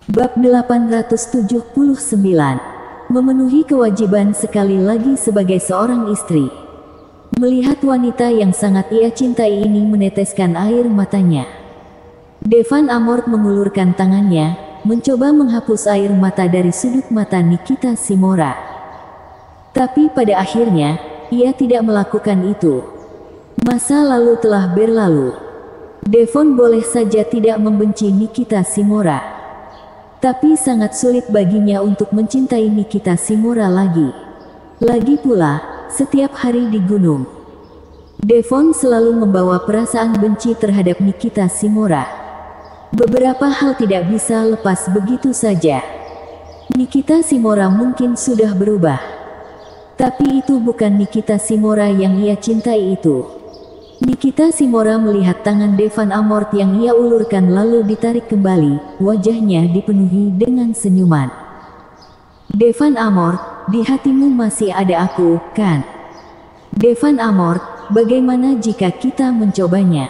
Bab 879. Memenuhi kewajiban sekali lagi sebagai seorang istri. Melihat wanita yang sangat ia cintai ini meneteskan air matanya, Devan Amort mengulurkan tangannya, mencoba menghapus air mata dari sudut mata Nikita Simora. Tapi pada akhirnya, ia tidak melakukan itu. Masa lalu telah berlalu. Devon boleh saja tidak membenci Nikita Simora, tapi sangat sulit baginya untuk mencintai Nikita Simora lagi. Lagi pula, setiap hari di gunung, Devon selalu membawa perasaan benci terhadap Nikita Simora. Beberapa hal tidak bisa lepas begitu saja. Nikita Simora mungkin sudah berubah, tapi itu bukan Nikita Simora yang ia cintai itu. Nikita Simora melihat tangan Devan Amort yang ia ulurkan lalu ditarik kembali, wajahnya dipenuhi dengan senyuman. Devan Amort, di hatimu masih ada aku, kan? Devan Amort, bagaimana jika kita mencobanya?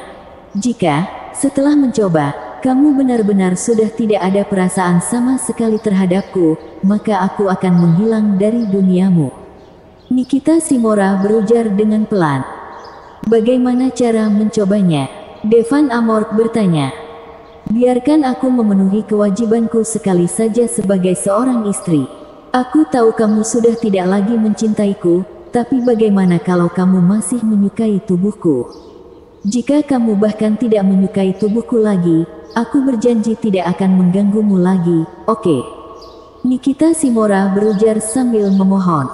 Jika, setelah mencoba, kamu benar-benar sudah tidak ada perasaan sama sekali terhadapku, maka aku akan menghilang dari duniamu. Nikita Simora berujar dengan pelan. Bagaimana cara mencobanya? Devan Amort bertanya. Biarkan aku memenuhi kewajibanku sekali saja sebagai seorang istri. Aku tahu kamu sudah tidak lagi mencintaiku, tapi bagaimana kalau kamu masih menyukai tubuhku? Jika kamu bahkan tidak menyukai tubuhku lagi, aku berjanji tidak akan mengganggumu lagi, oke? Nikita Simora berujar sambil memohon.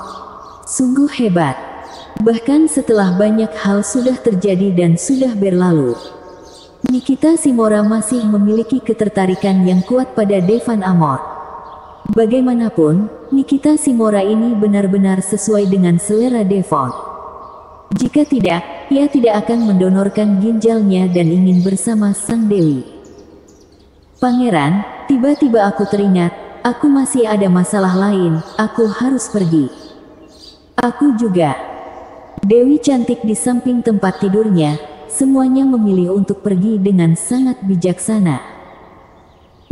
Sungguh hebat. Bahkan setelah banyak hal sudah terjadi dan sudah berlalu, Nikita Simora masih memiliki ketertarikan yang kuat pada Devan Amort. Bagaimanapun, Nikita Simora ini benar-benar sesuai dengan selera Devon. Jika tidak, ia tidak akan mendonorkan ginjalnya dan ingin bersama sang dewi. Pangeran, tiba-tiba aku teringat, aku masih ada masalah lain, aku harus pergi. Aku juga. Dewi cantik di samping tempat tidurnya, semuanya memilih untuk pergi dengan sangat bijaksana.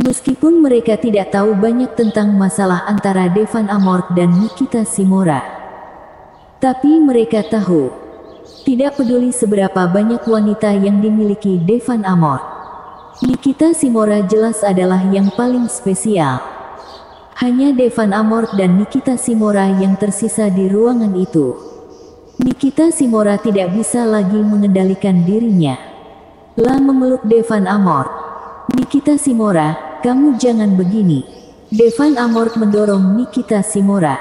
Meskipun mereka tidak tahu banyak tentang masalah antara Devan Amort dan Nikita Simora, tapi mereka tahu, tidak peduli seberapa banyak wanita yang dimiliki Devan Amort, Nikita Simora jelas adalah yang paling spesial. Hanya Devan Amort dan Nikita Simora yang tersisa di ruangan itu. Nikita Simora tidak bisa lagi mengendalikan dirinya. Lah memeluk Devan Amort. Nikita Simora, kamu jangan begini. Devan Amort mendorong Nikita Simora.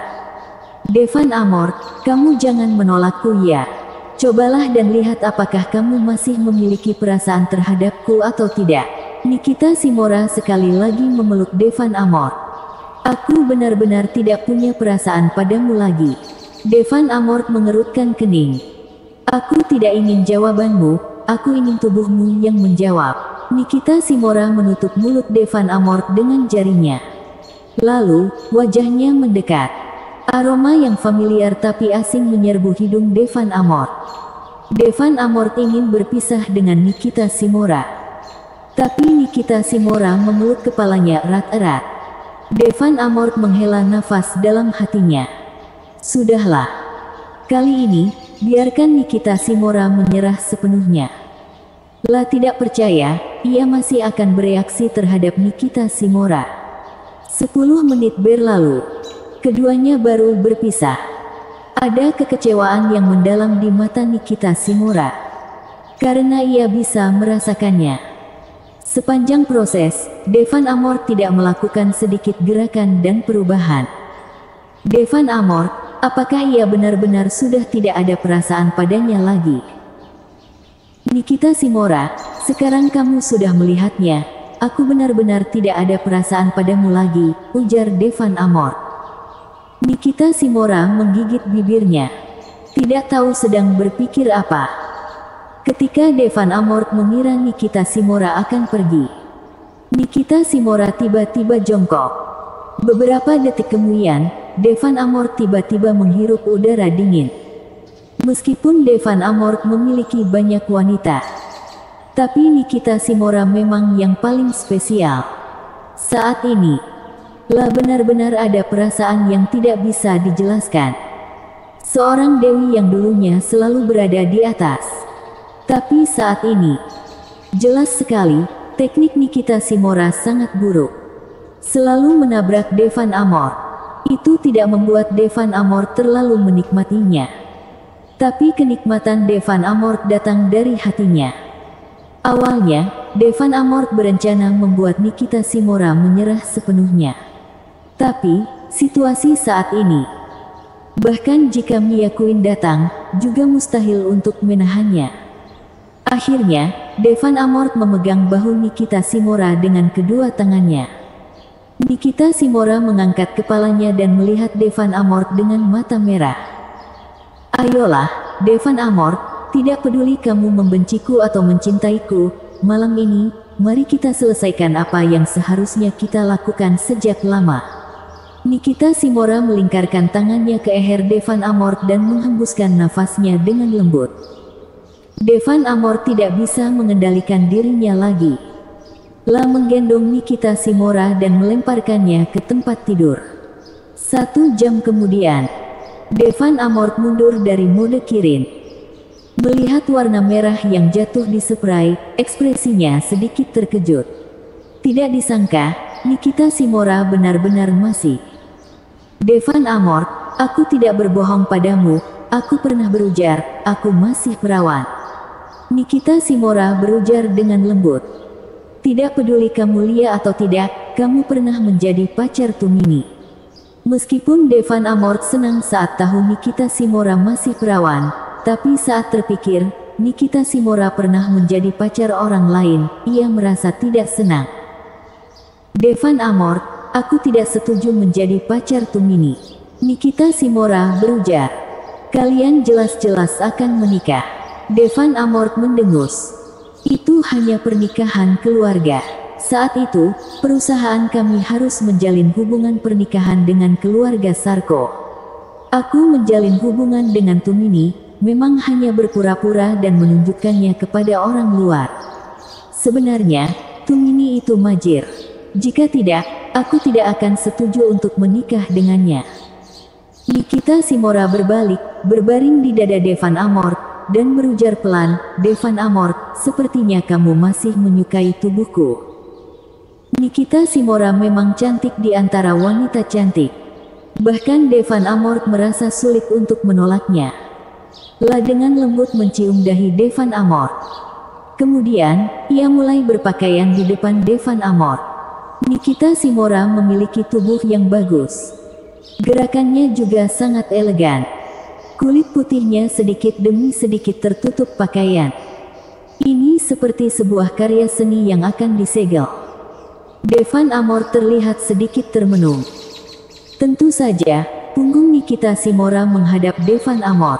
Devan Amort, kamu jangan menolakku ya. Cobalah dan lihat apakah kamu masih memiliki perasaan terhadapku atau tidak. Nikita Simora sekali lagi memeluk Devan Amort. Aku benar-benar tidak punya perasaan padamu lagi. Devan Amort mengerutkan kening. Aku tidak ingin jawabanmu, aku ingin tubuhmu yang menjawab. Nikita Simora menutup mulut Devan Amort dengan jarinya. Lalu, wajahnya mendekat. Aroma yang familiar tapi asing menyerbu hidung Devan Amort. Devan Amort ingin berpisah dengan Nikita Simora. Tapi Nikita Simora memeluk kepalanya erat-erat. Devan Amort menghela nafas dalam hatinya. Sudahlah. Kali ini, biarkan Nikita Simora menyerah sepenuhnya. Lah tidak percaya, ia masih akan bereaksi terhadap Nikita Simora. 10 menit berlalu. Keduanya baru berpisah. Ada kekecewaan yang mendalam di mata Nikita Simora, karena ia bisa merasakannya. Sepanjang proses, Devan Amort tidak melakukan sedikit gerakan dan perubahan. Devan Amort, apakah ia benar-benar sudah tidak ada perasaan padanya lagi? Nikita Simora, sekarang kamu sudah melihatnya. Aku benar-benar tidak ada perasaan padamu lagi, ujar Devan Amort. Nikita Simora menggigit bibirnya. Tidak tahu sedang berpikir apa. Ketika Devan Amort mengira Nikita Simora akan pergi, Nikita Simora tiba-tiba jongkok. Beberapa detik kemudian, Devan Amort tiba-tiba menghirup udara dingin. Meskipun Devan Amort memiliki banyak wanita, tapi Nikita Simora memang yang paling spesial. Saat ini, benar-benar ada perasaan yang tidak bisa dijelaskan. Seorang dewi yang dulunya selalu berada di atas. Tapi saat ini, jelas sekali, teknik Nikita Shimura sangat buruk. Selalu menabrak Devan Amor. Itu tidak membuat Devan Amor terlalu menikmatinya. Tapi kenikmatan Devan Amor datang dari hatinya. Awalnya, Devan Amor berencana membuat Nikita Shimura menyerah sepenuhnya. Tapi, situasi saat ini, bahkan jika Mia Queen datang, juga mustahil untuk menahannya. Akhirnya, Devan Amor memegang bahu Nikita Shimura dengan kedua tangannya. Nikita Shimura mengangkat kepalanya dan melihat Devan Amor dengan mata merah. Ayolah, Devan Amor, tidak peduli kamu membenciku atau mencintaiku, malam ini, mari kita selesaikan apa yang seharusnya kita lakukan sejak lama. Nikita Shimura melingkarkan tangannya ke leher Devan Amor dan menghembuskan nafasnya dengan lembut. Devan Amor tidak bisa mengendalikan dirinya lagi. Menggendong Nikita Shimura dan melemparkannya ke tempat tidur. 1 jam kemudian, Devan Amor mundur dari mode Kirin. Melihat warna merah yang jatuh di spray, ekspresinya sedikit terkejut. Tidak disangka, Nikita Shimura benar-benar masih. Devan Amor, aku tidak berbohong padamu, aku pernah berujar, aku masih perawan. Nikita Shimura berujar dengan lembut. Tidak peduli kamu lia atau tidak, kamu pernah menjadi pacar Tumini. Meskipun Devan Amor senang saat tahu Nikita Shimura masih perawan, tapi saat terpikir, Nikita Shimura pernah menjadi pacar orang lain, ia merasa tidak senang. Devan Amor, aku tidak setuju menjadi pacar Tumini. Nikita Shimura berujar. Kalian jelas-jelas akan menikah. Devan Amor mendengus. Itu hanya pernikahan keluarga. Saat itu, perusahaan kami harus menjalin hubungan pernikahan dengan keluarga Sarko. Aku menjalin hubungan dengan Tumini, memang hanya berpura-pura dan menunjukkannya kepada orang luar. Sebenarnya, Tumini itu majir. Jika tidak, aku tidak akan setuju untuk menikah dengannya. Nikita Shimura berbalik, berbaring di dada Devan Amor, dan berujar pelan, Devan Amor, sepertinya kamu masih menyukai tubuhku. Nikita Shimura memang cantik di antara wanita cantik. Bahkan Devan Amor merasa sulit untuk menolaknya. Dengan lembut mencium dahi Devan Amor. Kemudian, ia mulai berpakaian di depan Devan Amor. Nikita Shimura memiliki tubuh yang bagus. Gerakannya juga sangat elegan. Kulit putihnya sedikit demi sedikit tertutup pakaian. Ini seperti sebuah karya seni yang akan disegel. Devan Amor terlihat sedikit termenung. Tentu saja, punggung Nikita Shimura menghadap Devan Amor.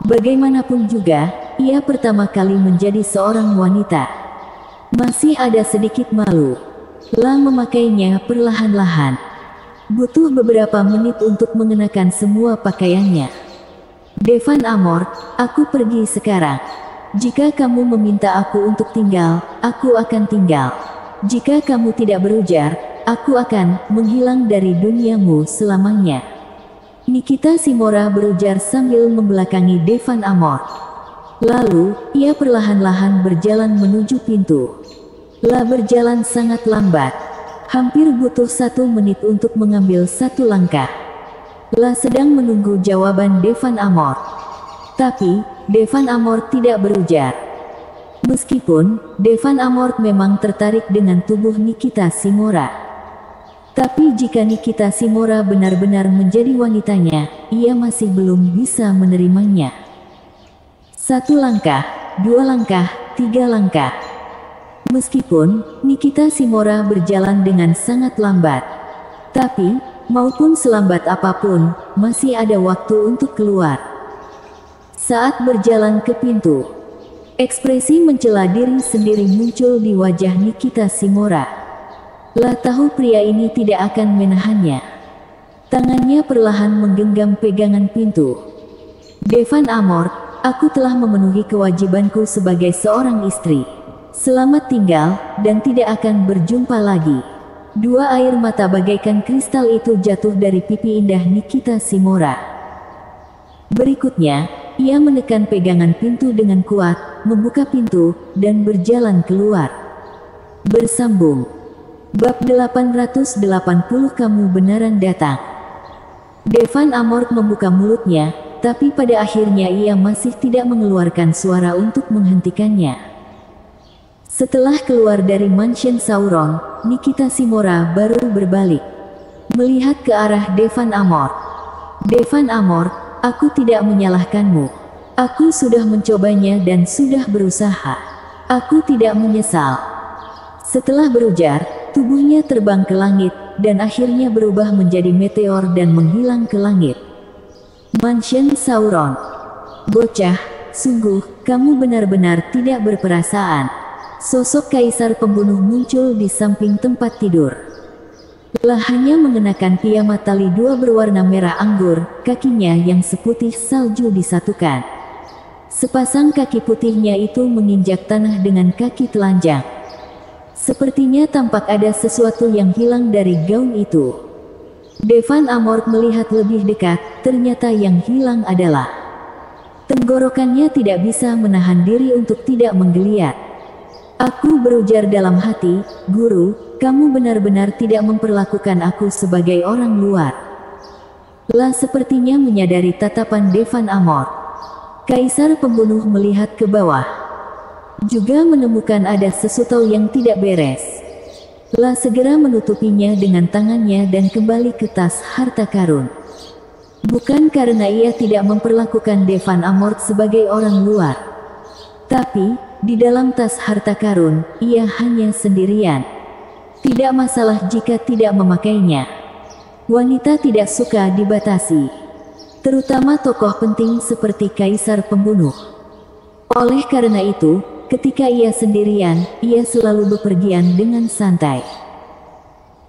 Bagaimanapun juga, ia pertama kali menjadi seorang wanita. Masih ada sedikit malu. Memakainya perlahan-lahan. Butuh beberapa menit untuk mengenakan semua pakaiannya. Devan Amor, aku pergi sekarang. Jika kamu meminta aku untuk tinggal, aku akan tinggal. Jika kamu tidak berujar, aku akan menghilang dari duniamu selamanya. Nikita Shimura berujar sambil membelakangi Devan Amor. Lalu, ia perlahan-lahan berjalan menuju pintu. Berjalan sangat lambat. Hampir butuh 1 menit untuk mengambil 1 langkah. Sedang menunggu jawaban Devan Amor. Tapi, Devan Amor tidak berujar. Meskipun, Devan Amor memang tertarik dengan tubuh Nikita Shimura. Tapi jika Nikita Shimura benar-benar menjadi wanitanya, ia masih belum bisa menerimanya. 1 langkah, 2 langkah, 3 langkah. Meskipun, Nikita Shimura berjalan dengan sangat lambat. Tapi, maupun selambat apapun, masih ada waktu untuk keluar. Saat berjalan ke pintu, ekspresi mencela diri sendiri muncul di wajah Nikita Shimura. Tahu pria ini tidak akan menahannya. Tangannya perlahan menggenggam pegangan pintu. Devan Amor, aku telah memenuhi kewajibanku sebagai seorang istri. Selamat tinggal, dan tidak akan berjumpa lagi. Dua air mata bagaikan kristal itu jatuh dari pipi indah Nikita Shimura. Berikutnya, ia menekan pegangan pintu dengan kuat, membuka pintu, dan berjalan keluar. Bersambung. Bab 880 Kamu beneran datang. Devan Amorth membuka mulutnya, tapi pada akhirnya ia masih tidak mengeluarkan suara untuk menghentikannya. Setelah keluar dari mansion Sauron, Nikita Shimura baru berbalik. Melihat ke arah Devan Amorth. Devan Amorth, aku tidak menyalahkanmu. Aku sudah mencobanya dan sudah berusaha. Aku tidak menyesal. Setelah berujar, tubuhnya terbang ke langit, dan akhirnya berubah menjadi meteor dan menghilang ke langit. Mansion Sauron. Bocah, sungguh, kamu benar-benar tidak berperasaan. Sosok kaisar pembunuh muncul di samping tempat tidur. Hanya mengenakan piyama tali dua berwarna merah anggur, kakinya yang seputih salju disatukan. Sepasang kaki putihnya itu menginjak tanah dengan kaki telanjang. Sepertinya tampak ada sesuatu yang hilang dari gaun itu. Devan Amorth melihat lebih dekat, ternyata yang hilang adalah tenggorokannya tidak bisa menahan diri untuk tidak menggeliat. Aku berujar dalam hati, Guru, kamu benar-benar tidak memperlakukan aku sebagai orang luar. Sepertinya menyadari tatapan Devan Amorth. Kaisar pembunuh melihat ke bawah. Juga menemukan ada sesuatu yang tidak beres. Segera menutupinya dengan tangannya dan kembali ke tas harta karun. Bukan karena ia tidak memperlakukan Devan Amorth sebagai orang luar. Tapi, di dalam tas harta karun, ia hanya sendirian. Tidak masalah jika tidak memakainya. Wanita tidak suka dibatasi. Terutama tokoh penting seperti kaisar pembunuh. Oleh karena itu, ketika ia sendirian, ia selalu bepergian dengan santai.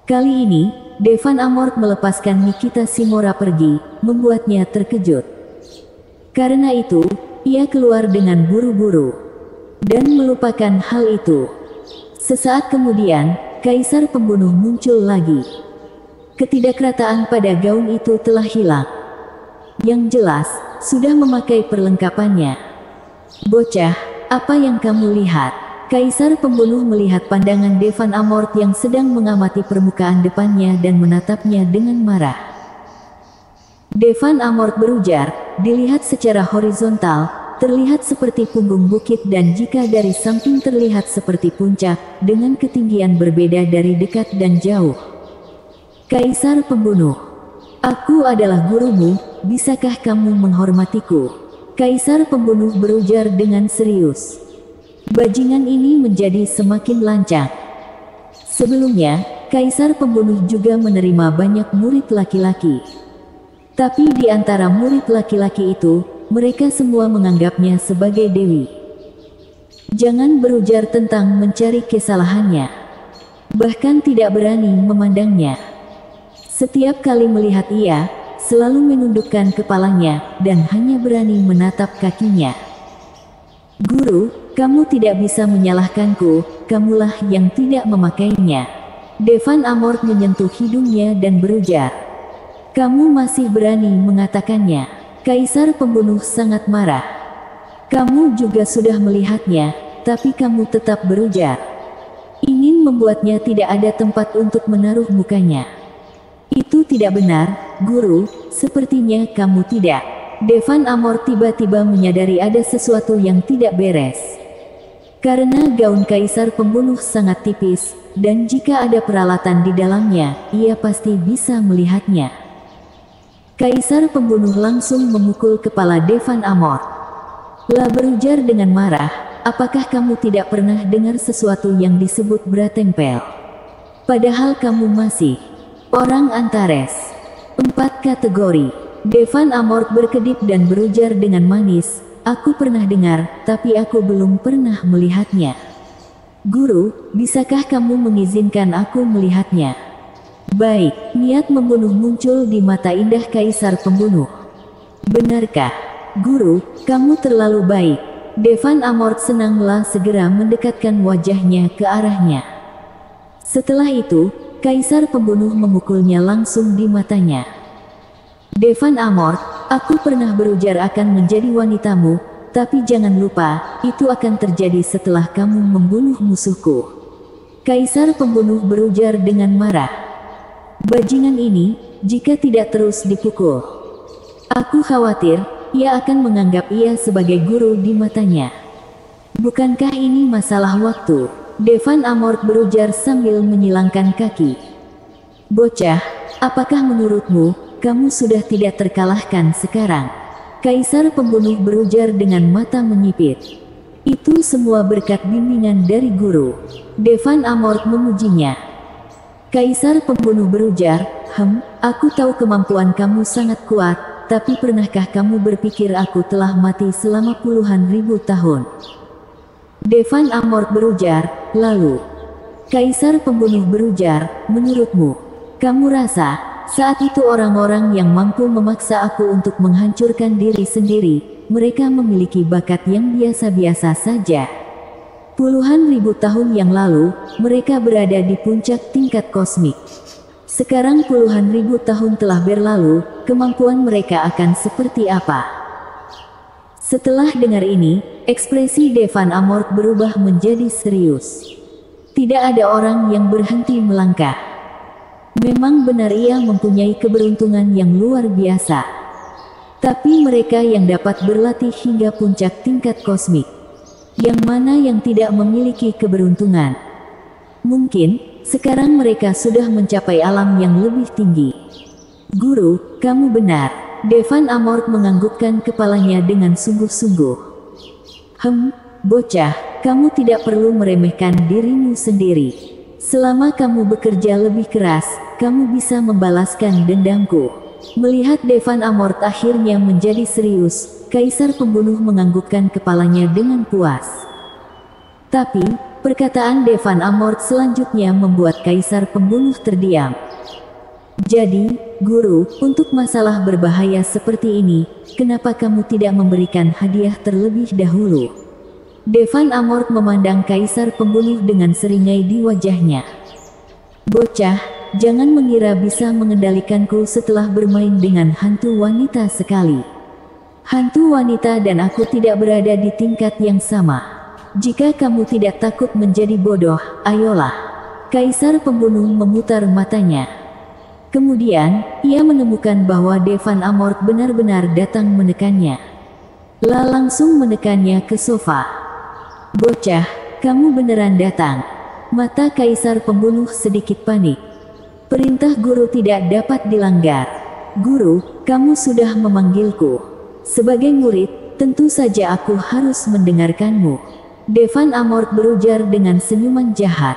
Kali ini, Devan Amorth melepaskan Nikita Shimura pergi, membuatnya terkejut. Karena itu, ia keluar dengan buru-buru. Dan melupakan hal itu. Sesaat kemudian, kaisar pembunuh muncul lagi. Ketidakrataan pada gaun itu telah hilang. Yang jelas, sudah memakai perlengkapannya. Bocah, apa yang kamu lihat? Kaisar pembunuh melihat pandangan Devan Amorth yang sedang mengamati permukaan depannya dan menatapnya dengan marah. Devan Amorth berujar, dilihat secara horizontal, terlihat seperti punggung bukit dan jika dari samping terlihat seperti puncak, dengan ketinggian berbeda dari dekat dan jauh. Kaisar pembunuh. Aku adalah gurumu, bisakah kamu menghormatiku? Kaisar pembunuh berujar dengan serius. Bajingan ini menjadi semakin lancang. Sebelumnya, kaisar pembunuh juga menerima banyak murid laki-laki. Tapi di antara murid laki-laki itu, mereka semua menganggapnya sebagai dewi. Jangan berujar tentang mencari kesalahannya. Bahkan tidak berani memandangnya. Setiap kali melihat ia, selalu menundukkan kepalanya, dan hanya berani menatap kakinya. Guru, kamu tidak bisa menyalahkanku, kamulah yang tidak memakainya. Devan Amorth menyentuh hidungnya dan berujar. Kamu masih berani mengatakannya. Kaisar pembunuh sangat marah. Kamu juga sudah melihatnya, tapi kamu tetap berujar. Ingin membuatnya tidak ada tempat untuk menaruh mukanya. Itu tidak benar, Guru, sepertinya kamu tidak. Devan Amorth tiba-tiba menyadari ada sesuatu yang tidak beres. Karena gaun kaisar pembunuh sangat tipis, dan jika ada peralatan di dalamnya, ia pasti bisa melihatnya. Kaisar pembunuh langsung memukul kepala Devan Amorth. Berujar dengan marah, apakah kamu tidak pernah dengar sesuatu yang disebut bratempel? Padahal kamu masih orang Antares. 4 kategori. Devan Amorth berkedip dan berujar dengan manis, aku pernah dengar, tapi aku belum pernah melihatnya. Guru, bisakah kamu mengizinkan aku melihatnya? Baik, niat membunuh muncul di mata indah kaisar pembunuh. Benarkah? Guru, kamu terlalu baik. Devan Amorth senanglah segera mendekatkan wajahnya ke arahnya. Setelah itu, Kaisar pembunuh memukulnya langsung di matanya. Devan Amorth, aku pernah berujar akan menjadi wanitamu, tapi jangan lupa, itu akan terjadi setelah kamu membunuh musuhku. Kaisar pembunuh berujar dengan marah. Bajingan ini, jika tidak terus dipukul, aku khawatir, ia akan menganggap ia sebagai guru di matanya. Bukankah ini masalah waktu? Devan Amorth berujar sambil menyilangkan kaki. Bocah, apakah menurutmu, kamu sudah tidak terkalahkan sekarang? Kaisar pembunuh berujar dengan mata menyipit. Itu semua berkat bimbingan dari guru. Devan Amorth memujinya. Kaisar pembunuh berujar, aku tahu kemampuan kamu sangat kuat, tapi pernahkah kamu berpikir aku telah mati selama puluhan ribu tahun? Devan Amorth berujar, lalu. Kaisar pembunuh berujar, menurutmu, kamu rasa, saat itu orang-orang yang mampu memaksa aku untuk menghancurkan diri sendiri, mereka memiliki bakat yang biasa-biasa saja. Puluhan ribu tahun yang lalu, mereka berada di puncak tingkat kosmik. Sekarang puluhan ribu tahun telah berlalu, kemampuan mereka akan seperti apa? Setelah dengar ini, ekspresi Devan Amorth berubah menjadi serius. Tidak ada orang yang berhenti melangkah. Memang benar ia mempunyai keberuntungan yang luar biasa. Tapi mereka yang dapat berlatih hingga puncak tingkat kosmik, yang mana yang tidak memiliki keberuntungan? Mungkin, sekarang mereka sudah mencapai alam yang lebih tinggi. Guru, kamu benar. Devan Amorth menganggukkan kepalanya dengan sungguh-sungguh. Bocah, kamu tidak perlu meremehkan dirimu sendiri. Selama kamu bekerja lebih keras, kamu bisa membalaskan dendamku. Melihat Devan Amorth akhirnya menjadi serius, Kaisar pembunuh menganggukkan kepalanya dengan puas. Tapi, perkataan Devan Amorth selanjutnya membuat Kaisar pembunuh terdiam. Jadi, guru, untuk masalah berbahaya seperti ini, kenapa kamu tidak memberikan hadiah terlebih dahulu? Devan Amorth memandang Kaisar pembunuh dengan seringai di wajahnya. Bocah, jangan mengira bisa mengendalikanku setelah bermain dengan hantu wanita sekali. Hantu wanita dan aku tidak berada di tingkat yang sama. Jika kamu tidak takut menjadi bodoh, ayolah. Kaisar pembunuh memutar matanya. Kemudian, ia menemukan bahwa Devan Amorth benar-benar datang menekannya. Langsung menekannya ke sofa. Bocah, kamu beneran datang. Mata Kaisar pembunuh sedikit panik. Perintah guru tidak dapat dilanggar. Guru, kamu sudah memanggilku. Sebagai murid, tentu saja aku harus mendengarkanmu. Devan Amorth berujar dengan senyuman jahat.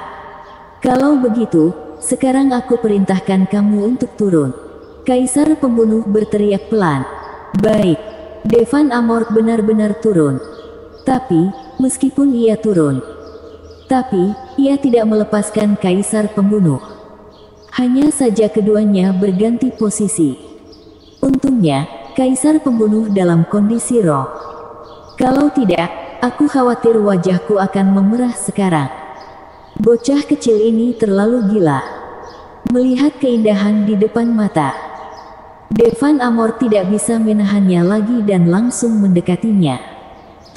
Kalau begitu, sekarang aku perintahkan kamu untuk turun. Kaisar pembunuh berteriak pelan. Baik. Devan Amorth benar-benar turun. Tapi, meskipun ia turun, ia tidak melepaskan Kaisar pembunuh. Hanya saja keduanya berganti posisi. Untungnya, Kaisar pembunuh dalam kondisi roh. Kalau tidak, aku khawatir wajahku akan memerah sekarang. Bocah kecil ini terlalu gila. Melihat keindahan di depan mata, Devan Amorth tidak bisa menahannya lagi dan langsung mendekatinya.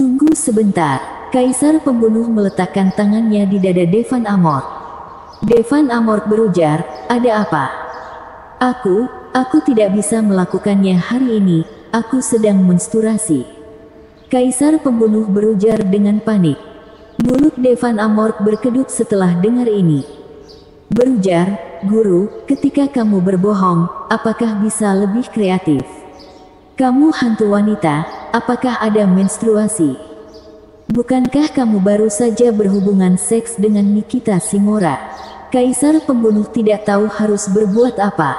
Tunggu sebentar. Kaisar pembunuh meletakkan tangannya di dada Devan Amorth. Devan Amorth berujar, ada apa? Aku tidak bisa melakukannya hari ini, aku sedang menstruasi. Kaisar pembunuh berujar dengan panik. Mulut Devan Amorth berkedut setelah dengar ini. Berujar, guru, ketika kamu berbohong, apakah bisa lebih kreatif? Kamu hantu wanita, apakah ada menstruasi? Bukankah kamu baru saja berhubungan seks dengan Nikita Shimura? Kaisar pembunuh tidak tahu harus berbuat apa.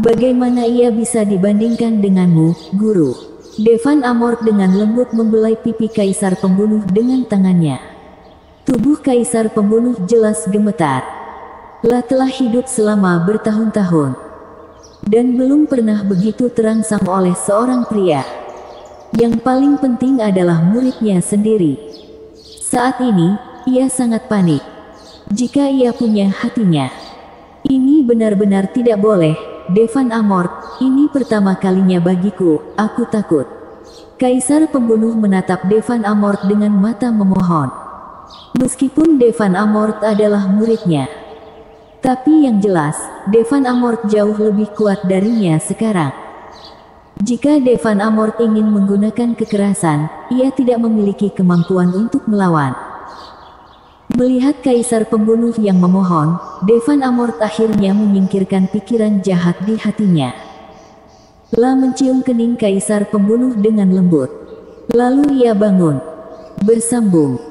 Bagaimana ia bisa dibandingkan denganmu, guru? Devan Amorth dengan lembut membelai pipi Kaisar pembunuh dengan tangannya. Tubuh Kaisar pembunuh jelas gemetar. Telah hidup selama bertahun-tahun, dan belum pernah begitu terangsang oleh seorang pria. Yang paling penting adalah muridnya sendiri. Saat ini, ia sangat panik. Jika ia punya hatinya, Ini benar-benar tidak boleh, Devan Amorth, ini pertama kalinya bagiku, aku takut. Kaisar pembunuh menatap Devan Amorth dengan mata memohon. Meskipun Devan Amorth adalah muridnya, tapi yang jelas, Devan Amorth jauh lebih kuat darinya sekarang. Jika Devan Amorth ingin menggunakan kekerasan, ia tidak memiliki kemampuan untuk melawan. Melihat kaisar pembunuh yang memohon, Devan Amorth akhirnya menyingkirkan pikiran jahat di hatinya. La mencium kening kaisar pembunuh dengan lembut. Lalu ia bangun. Bersambung.